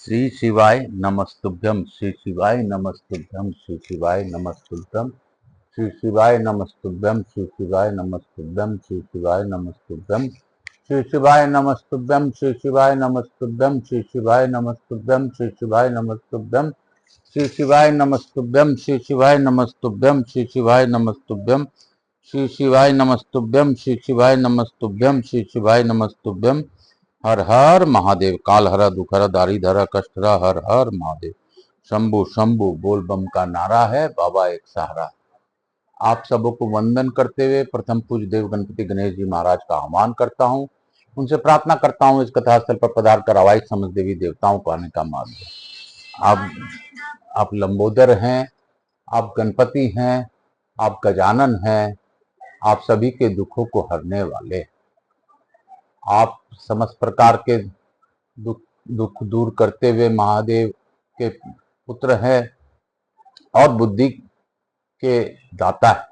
श्री शिवाय नमस्तुभ्यम, श्री शिवाय नमस्तुभ्यम, श्री शिवाय नमस्तुभ्यम, श्री शिवाय नमस्तुभ्यम, श्री शिवाय नमस्तुभ्यम, श्री शिवाय नमस्तुभ्यम, श्री शिवाय नमस्तुभ्यम, श्री शिवाय नमस्तुभ्यम, श्री शिवाय नमस्तुभ्यम, श्री शिवाय नमस्तुभ्यम, श्री शिवाय नमस्तुभ्यम, श्री शिवाय नमस्तुभ्यम, श्री शिवाय नमस्तुभ्यम, श्री शिवाय नमस्तुभ्यम, श्री शिवाय नमस्तुभ्यम, श्री शिवाय नमस्तुभ्यम। हर हर महादेव। काल हरा दुख हरा दारी धरा कष्ट हरा, हर हर महादेव। शंभु शंभु बोल बम का नारा है, बाबा एक सहारा। आप सबको वंदन करते हुए प्रथम पूज्य देव गणपति गणेश जी महाराज का आह्वान करता हूँ। उनसे प्रार्थना करता हूँ इस कथा स्थल पर पधार कर आवाज समझ देवी देवताओं को आने का मार्ग दें। आप लंबोदर हैं, आप गणपति हैं, आप गजानन हैं, आप सभी के दुखों को हरने वाले। आप समस्त प्रकार के दुख दूर करते हुए महादेव के पुत्र हैं और बुद्धि के दाता है।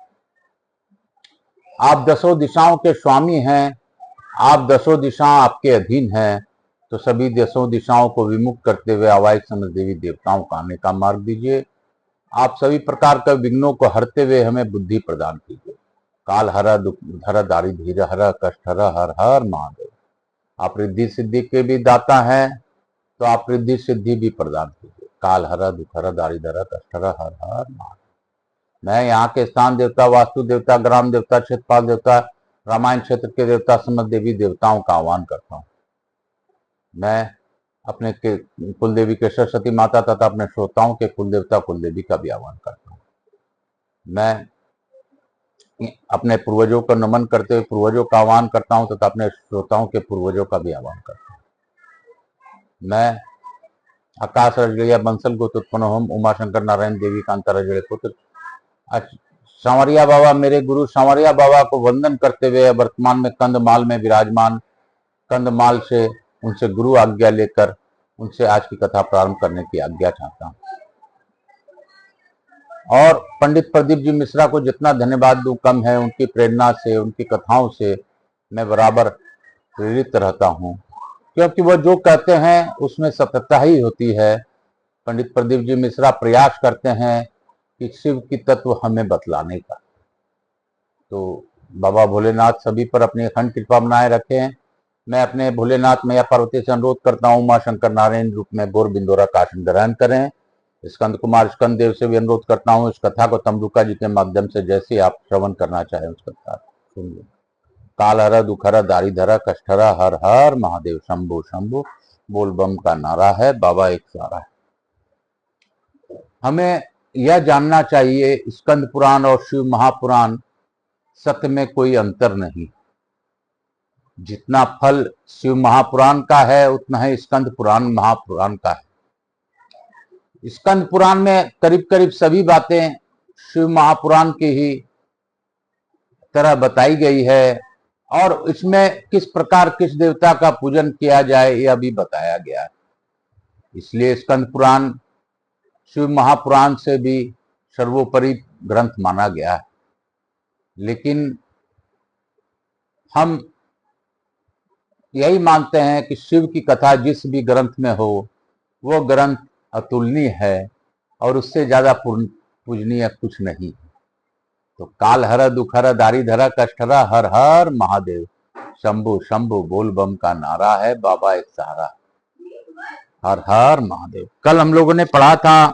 आप दसों दिशाओं के स्वामी हैं, आप दसों दिशाएं आपके अधीन हैं, तो सभी दसों दिशाओं को विमुक्त करते हुए आवाज समझ देवी देवताओं को आने का मार्ग दीजिए। आप सभी प्रकार के विघ्नों को हरते हुए हमें बुद्धि प्रदान कीजिए। काल हरा दुख हरा दारी धीर हरा कष्ट हरा, हर हर महादेव। आप रिद्धि सिद्धि के भी दाता हैं, तो आप रिद्धि सिद्धि भी प्रदान कीजिए। काल हरा दुख हरा दारी धरा कष्ट हरा, हर हर महादेव। मैं यहाँ के स्थान देवता, वास्तु देवता, ग्राम देवता, क्षेत्रपाल देवता, रामायण क्षेत्र के देवता, समस्त देवी देवताओं का आह्वान करता हूँ। मैं अपने कुल देवी के सरस्वती माता तथा अपने श्रोताओं के कुल देवता कुल देवी का भी आह्वान करता हूँ। मैं अपने पूर्वजों को नमन करते हुए पूर्वजों का आह्वान करता हूं तथा अपने श्रोताओं के पूर्वजों का भी आह्वान करता हूं। मैं आकाश रजगैया बंसल गोत्र उत्पन्न होम उमा शंकर नारायण देवी कांता रजड़े पुत्र सांवरिया बाबा, मेरे गुरु सांवरिया बाबा को वंदन करते हुए वर्तमान में कंदमाल में विराजमान, कंदमाल से उनसे गुरु आज्ञा लेकर उनसे आज की कथा प्रारंभ करने की आज्ञा चाहता हूं। और पंडित प्रदीप जी मिश्रा को जितना धन्यवाद दूं कम है। उनकी प्रेरणा से, उनकी कथाओं से मैं बराबर प्रेरित रहता हूं, क्योंकि वह जो कहते हैं उसमें सत्यता ही होती है। पंडित प्रदीप जी मिश्रा प्रयास करते हैं कि शिव की तत्व हमें बतलाने का। तो बाबा भोलेनाथ सभी पर अपनी अखंड कृपा बनाए रखें। मैं अपने भोलेनाथ मैया पार्वती से अनुरोध करता हूँ, उमा शंकर नारायण रूप में गौर बिंदोरा का आसन ग्रहण करें। स्कंद कुमार स्कंद देव से भी अनुरोध करता हूँ इस कथा को तमरुका जी के माध्यम से जैसे आप श्रवण करना चाहें उस कथा सुन लो। काल हरा दुख हरा दारी धरा कष्ट हरा, हर हर महादेव। शंभु शंभु बोल बम का नारा है, बाबा एक सहारा है। हमें यह जानना चाहिए स्कंद पुराण और शिव महापुराण सत्य में कोई अंतर नहीं। जितना फल शिव महापुराण का है उतना ही स्कंद पुराण महापुराण का है। स्कंद पुराण में करीब करीब सभी बातें शिव महापुराण की ही तरह बताई गई है, और इसमें किस प्रकार किस देवता का पूजन किया जाए यह भी बताया गया है। इसलिए स्कंद पुराण शिव महापुराण से भी सर्वोपरि ग्रंथ माना गया है। लेकिन हम यही मानते हैं कि शिव की कथा जिस भी ग्रंथ में हो वो ग्रंथ अतुलनीय है और उससे ज्यादा पूजनीय कुछ नहीं। तो काल हरा दुख हरा दारी धरा कष्ट हरा, हर हर महादेव। शंभु शंभु बोल बम का नारा है, बाबा एक सहारा, हर हर महादेव। कल हम लोगों ने पढ़ा था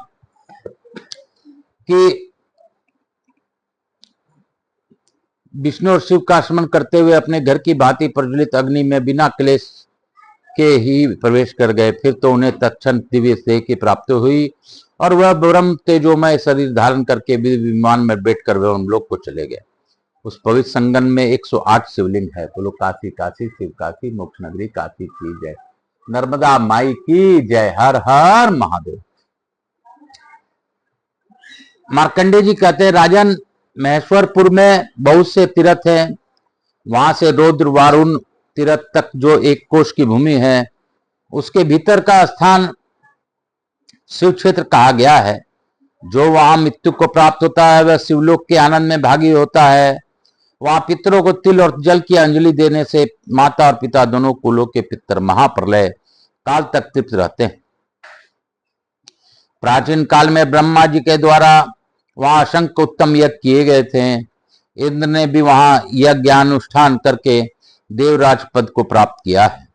कि विष्णु और शिव का स्मरण करते हुए अपने घर की भांति प्रज्वलित अग्नि में बिना क्लेश के ही प्रवेश कर गए। फिर तो उन्हें तत्क्षण दिव्य देह की प्राप्ति हुई और वह ब्रह्म तेजोमय शरीर धारण करके विमान में बैठकर वह उन लोग को चले गए। उस पवित्र संगम में 108 शिवलिंग है। बोलो काशी काशी शिव काशी, मोक्ष नगरी काशी की जय, नर्मदा माई की जय, हर हर महादेव। मार्कंडे जी कहते हैं, राजन महेश्वरपुर में बहुत से तीर्थ हैं। वहां से रौद्र वारुण तीर्थ तक जो एक कोष की भूमि है उसके भीतर का स्थान शिव क्षेत्र कहा गया है। जो वहां मृत्यु को प्राप्त होता है वह शिवलोक के आनंद में भागी होता है। वहां पितरों को तिल और जल की अंजलि देने से माता और पिता दोनों कुलों के पितर महाप्रलय काल तक तृप्त रहते हैं। प्राचीन काल में ब्रह्मा जी के द्वारा वहां असंख्य उत्तम यज्ञ किए गए थे। इंद्र ने भी वहां यज्ञानुष्ठान करके देवराज पद को प्राप्त किया है।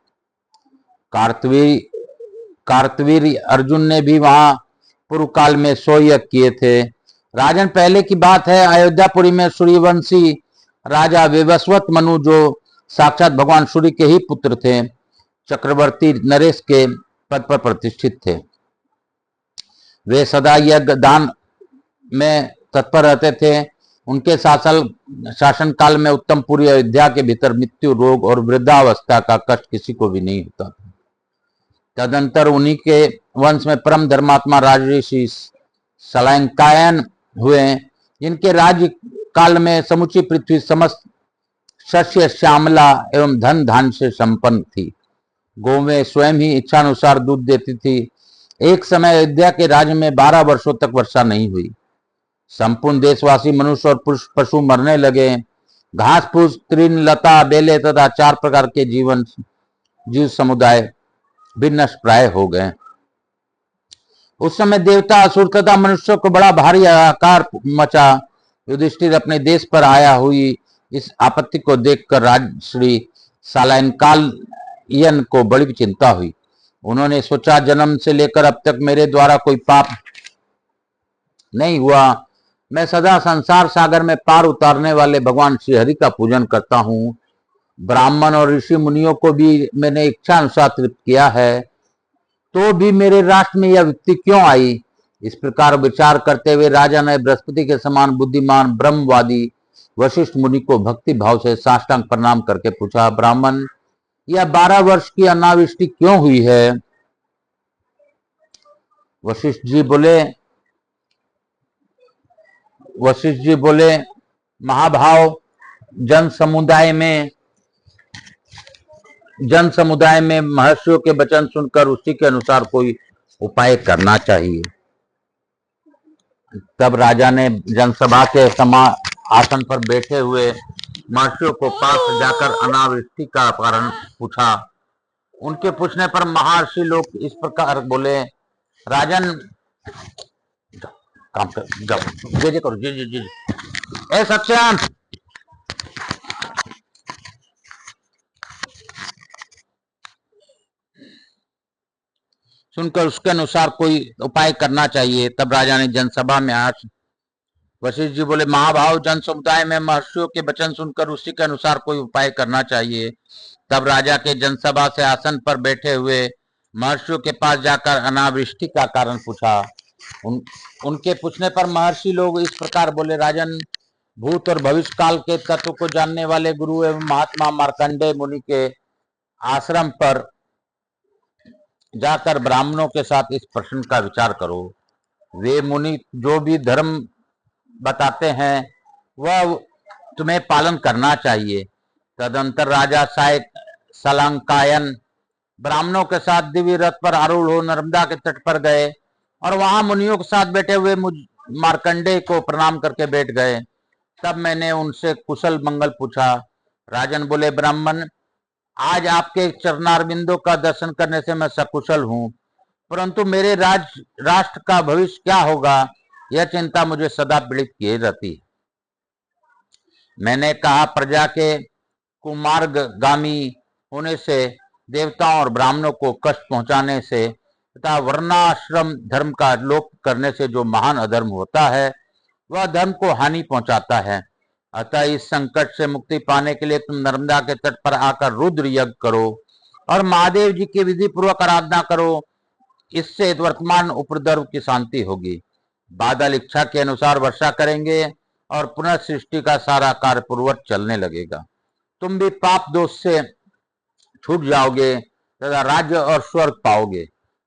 कार्तवीर अर्जुन ने भी वहां पूर्व काल में 100 यज्ञ किए थे। राजन, पहले की बात है, अयोध्यापुरी में सूर्यवंशी राजा विवस्वत मनु, जो साक्षात भगवान सूर्य के ही पुत्र थे, चक्रवर्ती नरेश के पद पर प्रतिष्ठित थे। वे सदा यज्ञ दान में तत्पर रहते थे। उनके शासन काल में उत्तम पूरी अयोध्या के भीतर मृत्यु, रोग और वृद्धावस्था का कष्ट किसी को भी नहीं होता था। तदंतर उन्हीं के वंश में परम धर्मात्मा राजऋषि सलायंकायन हुए, जिनके राज्य काल में समुची पृथ्वी समस्त शस्य श्यामला एवं धन धान से संपन्न थी। गौवें स्वयं ही इच्छानुसार दूध देती थी। एक समय अयोध्या के राज्य में 12 वर्षों तक वर्षा नहीं हुई। संपूर्ण देशवासी मनुष्य और पुरुष पशु मरने लगे। घास फूस, तृण, लता, बेले तथा 4 प्रकार के जीव समुदाय भी नष्ट प्राय हो गए। उस समय देवता, असुर तथा मनुष्यों को बड़ा भारी हाहाकार मचा। युधिष्ठिर अपने देश पर आया हुई इस आपत्ति को देखकर राजश्री सालायनकालियन को बड़ी चिंता हुई। उन्होंने सोचा, जन्म से लेकर अब तक मेरे द्वारा कोई पाप नहीं हुआ। मैं सदा संसार सागर में पार उतारने वाले भगवान श्री हरि का पूजन करता हूँ। ब्राह्मण और ऋषि मुनियों को भी मैंने इच्छा अनुसार तृप्त किया है, तो भी मेरे राष्ट्र में यह विपत्ति क्यों आई? इस प्रकार विचार करते हुए राजा ने बृहस्पति के समान बुद्धिमान ब्रह्मवादी वशिष्ठ मुनि को भक्ति भाव से साष्टांग प्रणाम करके पूछा, ब्राह्मण, यह 12 वर्ष की अनावृष्टि क्यों हुई है? वशिष्ठ जी बोले, महाभाव, जन समुदाय में महर्षियों के वचन सुनकर उसी के अनुसार कोई उपाय करना चाहिए। तब राजा ने जनसभा के आसन पर बैठे हुए महर्षियों को पास जाकर अनावृष्टि का कारण पूछा। उनके पूछने पर महर्षि लोग इस प्रकार बोले, राजन, काम कर, जाओ, जे करो, जी। ए सत्यम, सुनकर उसके अनुसार कोई उपाय करना चाहिए। तब राजा ने जनसभा में आज वशिष्ठ जी बोले, महाभाव, जन समुदाय में महर्षियों के वचन सुनकर उसी के अनुसार कोई उपाय करना चाहिए। तब राजा के जनसभा से आसन पर बैठे हुए महर्षियों के पास जाकर अनावृष्टि का कारण पूछा। उनके पूछने पर महर्षि लोग इस प्रकार बोले, राजन, भूत और भविष्य काल के तत्व को जानने वाले गुरु एवं महात्मा मार्कंडेय मुनि के आश्रम पर जाकर ब्राह्मणों के साथ इस प्रश्न का विचार करो। वे मुनि जो भी धर्म बताते हैं वह तुम्हें पालन करना चाहिए। तदंतर राजा सलायंकायन ब्राह्मणों के साथ दिव्य रथ पर आरूढ़ हो नर्मदा के तट पर गए और वहां मुनियों के साथ बैठे हुए मार्कंडेय को प्रणाम करके बैठ गए। तब मैंने उनसे कुशल मंगल पूछा। राजन बोले, ब्राह्मण, आज आपके चरणारविंदों का दर्शन करने से मैं सकुशल हूँ, परंतु मेरे राष्ट्र का भविष्य क्या होगा, यह चिंता मुझे सदा पीड़ित किए रहती है। मैंने कहा, प्रजा के कुमार्गगामी होने से, देवताओं और ब्राह्मणों को कष्ट पहुंचाने से तथा वर्णाश्रम धर्म का लोप करने से जो महान अधर्म होता है वह धर्म को हानि पहुंचाता है। अतः इस संकट से मुक्ति पाने के लिए तुम नर्मदा के तट पर आकर रुद्र यज्ञ करो और महादेव जी की विधि पूर्वक आराधना करो। इससे वर्तमान उपद्रव की शांति होगी। बादल इच्छा के अनुसार वर्षा करेंगे और पुनः सृष्टि का सारा कार्य पूर्ववत चलने लगेगा। तुम भी पाप दोष से छूट जाओगे तथा राज्य और स्वर्ग पाओगे।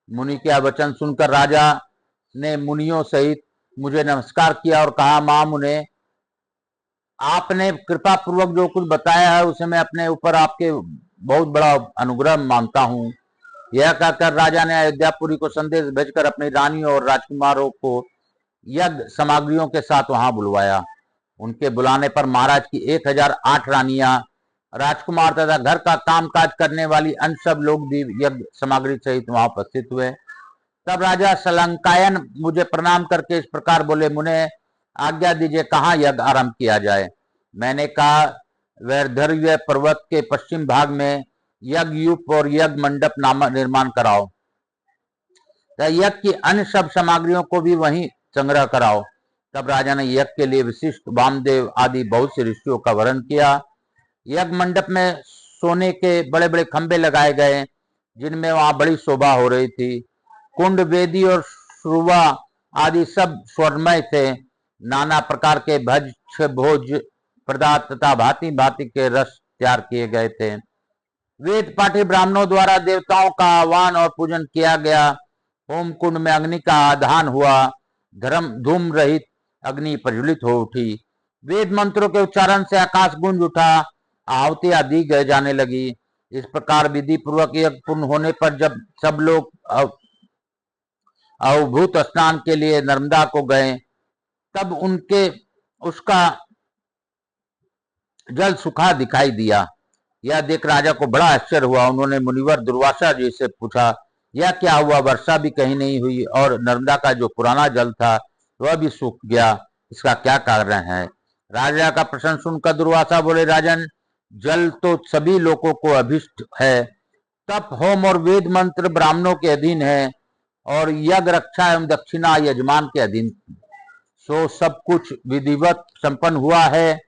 मुनि के वचन सुनकर राजा ने मुनियों सहित मुझे नमस्कार किया और कहा, महामुने, आपने कृपा पूर्वक जो कुछ बताया है उसे मैं अपने ऊपर आपके बहुत बड़ा अनुग्रह मानता हूँ। यह कहकर राजा ने अयोध्यापुरी को संदेश भेजकर अपनी रानियों और राजकुमारों को यज्ञ सामग्रियों के साथ वहां बुलवाया। उनके बुलाने पर महाराज की 1008 रानियां, राजकुमार तथा घर का कामकाज करने वाली अन्य सब लोग भी यज्ञ सामग्री सहित वहां उपस्थित हुए। तब राजा सलंकायन मुझे प्रणाम करके इस प्रकार बोले, मुने आज्ञा दीजिए कहाँ यज्ञ आरंभ किया जाए। मैंने कहा, वैदर्भ्य पर्वत के पश्चिम भाग में यज्ञयूप और यज्ञ मंडप नामक निर्माण कराओ, यज्ञ की अन्य सब सामग्रियों को भी वहीं संग्रह कराओ। तब राजा ने यज्ञ के लिए विशिष्ट वामदेव आदि बहुत से ऋषियों का वर्ण किया। यज्ञ मंडप में सोने के बड़े बड़े खंभे लगाए गए, जिनमें वहां बड़ी शोभा हो रही थी। कुंड, वेदी और श्रुवा आदि सब स्वर्णमय थे। नाना प्रकार के भोज पदार्थ तथा भांति भांति के रस तैयार किए गए थे। वेद पाठी ब्राह्मणों द्वारा देवताओं का आह्वान और पूजन किया गया। होम कुंड में अग्नि का आधान हुआ। धूम रहित अग्नि प्रज्वलित हो उठी। वेद मंत्रों के उच्चारण से आकाश गूंज उठा। आहुतियां दी गए जाने लगी। इस प्रकार विधि पूर्वक यज्ञ पूर्ण होने पर जब सब लोग अवभूत स्नान के लिए नर्मदा को गए, तब उसका जल सूखा दिखाई दिया। यह देख राजा को बड़ा आश्चर्य हुआ। उन्होंने मुनिवर दुर्वासा जी से पूछा, यह क्या हुआ? वर्षा भी कहीं नहीं हुई और नर्मदा का जो पुराना जल था वह भी सूख गया, इसका क्या कारण है? राजा का प्रश्न सुनकर दुर्वासा बोले, राजन, जल तो सभी लोगों को अभिष्ट है। तप, होम और वेद मंत्र ब्राह्मणों के अधीन है और यज्ञ, रक्षा एवं दक्षिणा यजमान के अधीन। सो सब कुछ विधिवत संपन्न हुआ है।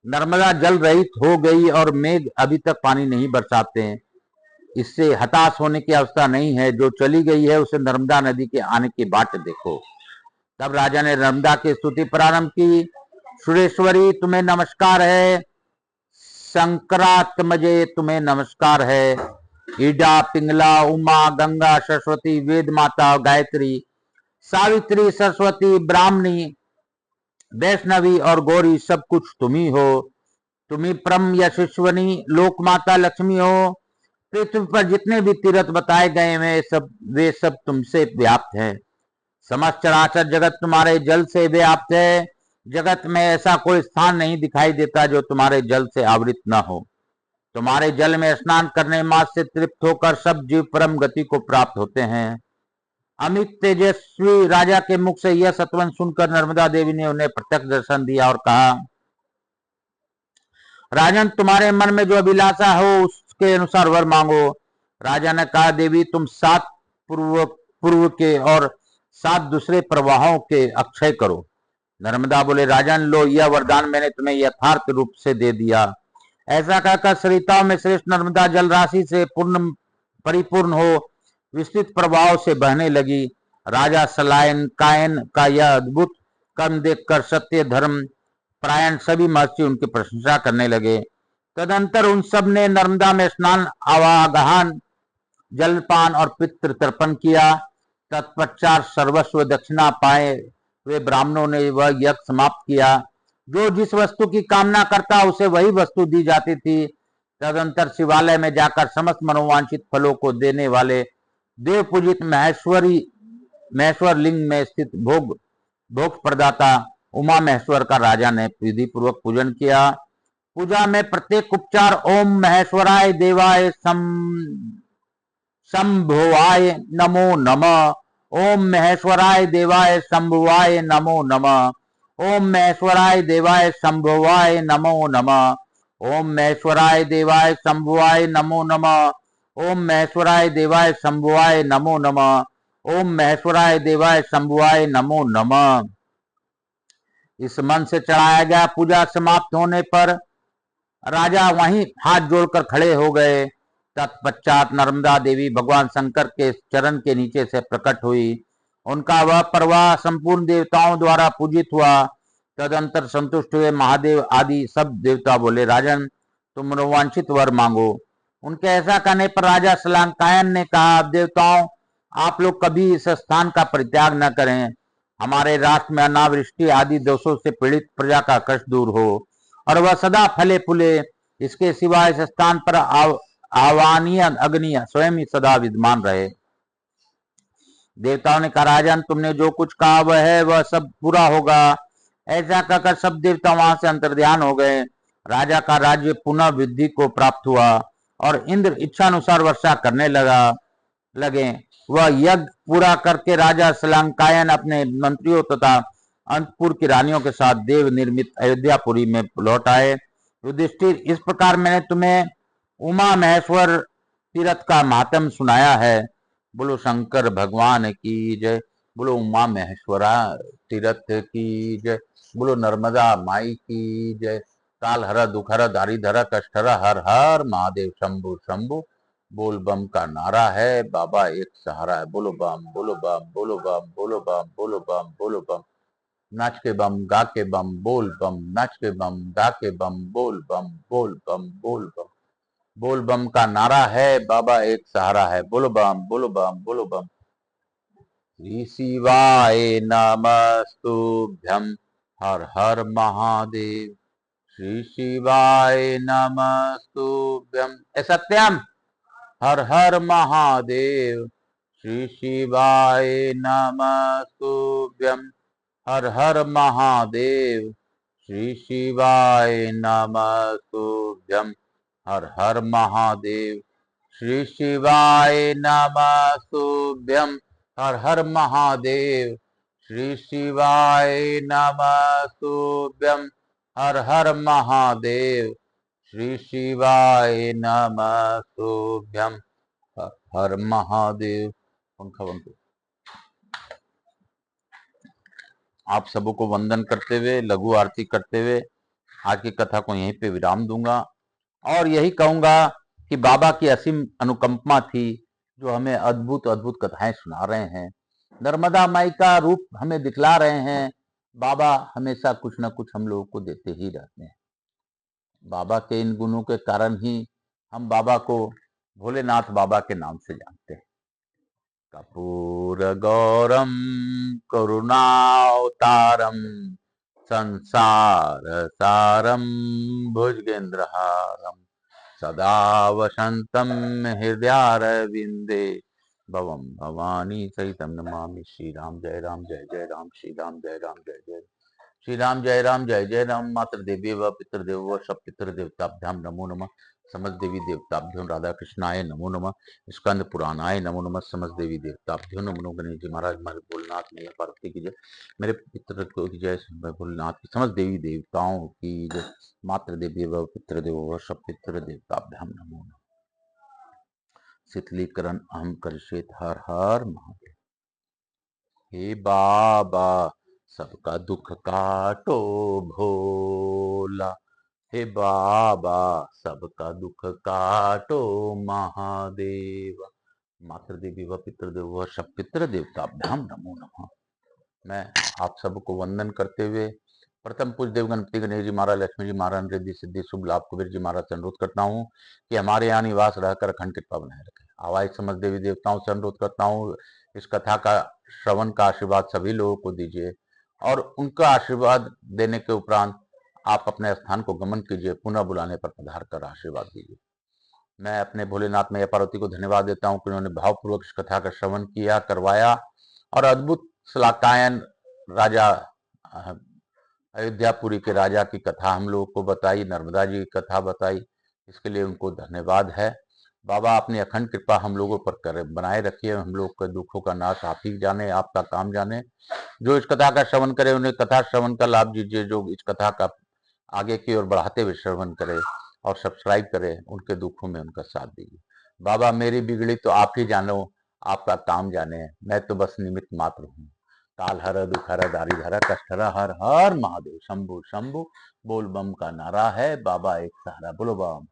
नर्मदा जल रहित हो गई और मेघ अभी तक पानी नहीं बरसाते। इससे हताश होने की अवस्था नहीं है। जो चली गई है उसे नर्मदा नदी के आने की बाट देखो। तब राजा ने नर्मदा की स्तुति प्रारंभ की। सुरेश्वरी, तुम्हें नमस्कार है। संक्रात्मजे, तुम्हें नमस्कार है। ईडा, पिंगला, उमा, गंगा, सरस्वती, वेद माता, गायत्री, सावित्री, सरस्वती, ब्राह्मणी, वैष्णवी और गौरी, सब कुछ तुम्ही हो। तुम्ही परम यशस्विनी लोक माता लक्ष्मी हो। पृथ्वी पर जितने भी तीर्थ बताए गए हैं वे सब तुमसे व्याप्त हैं। समस्त चराचर जगत तुम्हारे जल से व्याप्त है। जगत में ऐसा कोई स्थान नहीं दिखाई देता जो तुम्हारे जल से आवृत न हो। तुम्हारे जल में स्नान करने मात्र से तृप्त होकर सब जीव परम गति को प्राप्त होते हैं। अमित तेजस्वी राजा के मुख से यह सत्वन सुनकर नर्मदा देवी ने उन्हें प्रत्यक्ष दर्शन दिया और कहा, राजन, तुम्हारे मन में जो अभिलाषा हो उसके अनुसार वर मांगो। राजा ने कहा, देवी, तुम 7 पूर्व के और 7 दूसरे प्रवाहों के अक्षय करो। नर्मदा बोले, राजन, लो, यह वरदान मैंने तुम्हें यथार्थ रूप से दे दिया। ऐसा कहकर सरिताओं में श्रेष्ठ नर्मदा जल राशि से परिपूर्ण हो विस्तृत प्रभाव से बहने लगी। राजा सलायनकायन का यह अद्भुत कर्म देखकर सत्य धर्म प्रायण सभी महर्षि उनकी प्रशंसा करने लगे। तदंतर उन सब ने नर्मदा में स्नान, आवागमन, जलपान और पितृ तर्पण किया। तत्पश्चात सर्वस्व दक्षिणा पाए वे ब्राह्मणों ने वह यज्ञ समाप्त किया। जो जिस वस्तु की कामना करता उसे वही वस्तु दी जाती थी। तदंतर शिवालय में जाकर समस्त मनोवांछित फलों को देने वाले देव पूजित महेश्वर लिंग में स्थित भोग प्रदाता उमा महेश्वर का राजा ने विधि पूर्वक पूजन किया। पूजा में प्रत्येक उपचार ओम महेश्वराय देवाय संभवाय नमो नमः, ओम महेश्वराय देवाय संभवाय नमो नमः, ओम महेश्वराय देवाय संभवाय नमो नमः, ओम महेश्वराय देवाय संभवाय नमो नमः, ओम महेश्वराय देवाय संभवाय नमो नमः, ओम महेश्वराय देवाय संभवाय नमो नमः। इस मन से चढ़ाया गया। पूजा समाप्त होने पर राजा वहीं हाथ जोड़कर खड़े हो गए। तत्पश्चात नर्मदा देवी भगवान शंकर के चरण के नीचे से प्रकट हुई। उनका वह प्रवाह संपूर्ण देवताओं द्वारा पूजित हुआ। तदंतर संतुष्ट हुए महादेव आदि सब देवता बोले, राजन, तुम मनोवांछित वर मांगो। उनके ऐसा कहने पर राजा सलांकायन ने कहा, देवताओं, आप लोग कभी इस स्थान का परित्याग न करें। हमारे राष्ट्र में अनावृष्टि आदि दोषों से पीड़ित प्रजा का कष्ट दूर हो और वह सदा फले फूले। इसके सिवा इस स्थान पर आह्वानीय अग्नि स्वयं ही सदा विद्यमान रहे। देवताओं ने कहा, राजन, तुमने जो कुछ कहा वह सब पूरा होगा। ऐसा कहकर सब देवता वहां से अंतर्ध्यान हो गए। राजा का राज्य पुनः वृद्धि को प्राप्त हुआ और इंद्र इच्छानुसार वर्षा करने लगे। वह यज्ञ पूरा करके राजा श्रीलंकायन अपने मंत्रियों तथा अंतपुर की रानियों के साथ देव निर्मित अयोध्यापुरी में लौट आए। युधिष्ठिर, इस प्रकार मैंने तुम्हें उमा महेश्वर तीर्थ का मातम सुनाया है। बोलो शंकर भगवान की जय, बोलो उमा महेश्वरा तीर्थ की जय, बोलो नर्मदा माई की जय। काल हर दुख हर दारिधर कष्ट हर, हर हर महादेव शंभु शंभु। बोल बम का नारा है, बाबा एक सहारा है। बोलो बम, बोलो बम, बोलो बम, बोलो बम, बोलो बम, बोलो बम। नाच के बम, गा के बम, बोल बम, नाच के बम, गा के बम, बोल बम, बोल बम, बोल बम। बोल बम का नारा है, बाबा एक सहारा है। बोलो बम, बोलो बम, बोलो बम। श्री शिवाय नमस्तुभ्यं, हर हर महादेव। श्री शिवाय नमस्तुभ्यं, सत्यम, हर हर महादेव। श्री शिवाय नमस्तुभ्यं, हर हर महादेव। श्री शिवाय नमस्तुभ्यं, हर हर महादेव। श्री शिवाय नमस्तुभ्यं, हर हर महादेव। श्री शिवाय नमस्तुभ्यं, हर हर महादेव। श्री शिवाय नमस्तुभ्यं, हर हर महादेव। पंखा बंद करो। आप सबों को वंदन करते हुए, लघु आरती करते हुए आज की कथा को यहीं पे विराम दूंगा और यही कहूंगा कि बाबा की असीम अनुकंपा थी जो हमें अद्भुत अद्भुत कथाएं सुना रहे हैं। नर्मदा माई का रूप हमें दिखला रहे हैं। बाबा हमेशा कुछ न कुछ हम लोगों को देते ही रहते हैं। बाबा के इन गुणों के कारण ही हम बाबा को भोलेनाथ बाबा के नाम से जानते हैं। कपूर गौरम करुणावतारम संसार सारम भुजगेंद्रहारम सदा वसंतम हृदयारविंदे भवम भवानी सहितम नमामि। श्री राम जय राम जय जय राम, श्री राम जय राम जय जय श्री राम जय राम जय जय राम। मातृ देवी व पितृदेव व सब पितृ देवताभ्याम नमो नमः। समस्त देवी देवताभ्यो राधा कृष्णाय नमो नमः। स्कंद पुराणाय नमो नमः। समस्त देवी देवताभ्यो नमो नमः। गणेश जी महाराज, हमारे भोलेनाथ मैया पार्वती की जय, मेरे पितृ को की जय, भोलेनाथ की समस्त देवी देवताओं की जय। मातृ देवी व पितृदेव व सब पितृ देवताभ्याम नमो नमः। शीतलीकरण अहम करिष्येत्, हर हर महादेव। हे बाबा सबका दुख काटो भोला, हे बाबा सबका दुख काटो महादेव। मातृ देवी व पितृदेव व सब पितृ देवताभ्याम नमो नमः। मैं आप सबको वंदन करते हुए प्रथम पूज्य देव गणपति गणेश जी महाराज, लक्ष्मी जी महाराज, रिद्धि सिद्धि शुभ लाभ कुबेर जी महाराज से अनुरोध करता हूँ कि हमारे यहाँ निवास रहकर अखंड कृपा बनाए रखें। आवाज समस्त देवी देवताओं से अनुरोध करता हूँ इस कथा का श्रवण का आशीर्वाद सभी लोगों को दीजिए और उनका आशीर्वाद देने के उपरांत आप अपने स्थान को गमन कीजिए, पुनः बुलाने पर पधार कर आशीर्वाद दीजिए। मैं अपने भोलेनाथ मैया पार्वती को धन्यवाद देता हूँ कि उन्होंने भावपूर्वक इस कथा का श्रवण किया, करवाया और अद्भुत श्लाकायन राजा अयोध्यापुरी के राजा की कथा हम लोगों को बताई, नर्मदा जी की कथा बताई। इसके लिए उनको धन्यवाद है। बाबा अपनी अखंड कृपा हम लोगों पर कर बनाए रखिए। हम लोग के दुखों का नाश आप ही जाने, आपका काम जाने। जो इस कथा का श्रवण करे उन्हें कथा श्रवण का लाभ दीजिए। जो इस कथा का आगे की ओर बढ़ाते हुए श्रवण करे और सब्सक्राइब करे, उनके दुखों में उनका साथ दीजिए। बाबा मेरी बिगड़ी तो आप ही जानो, आपका काम जाने, मैं तो बस निमित्त मात्र हूँ। काल हर दुख हर दारिधर कष्ट हर, हर हर महादेव शंभु शंभु। बोल बम का नारा है, बाबा एक सहारा। बोलो बम।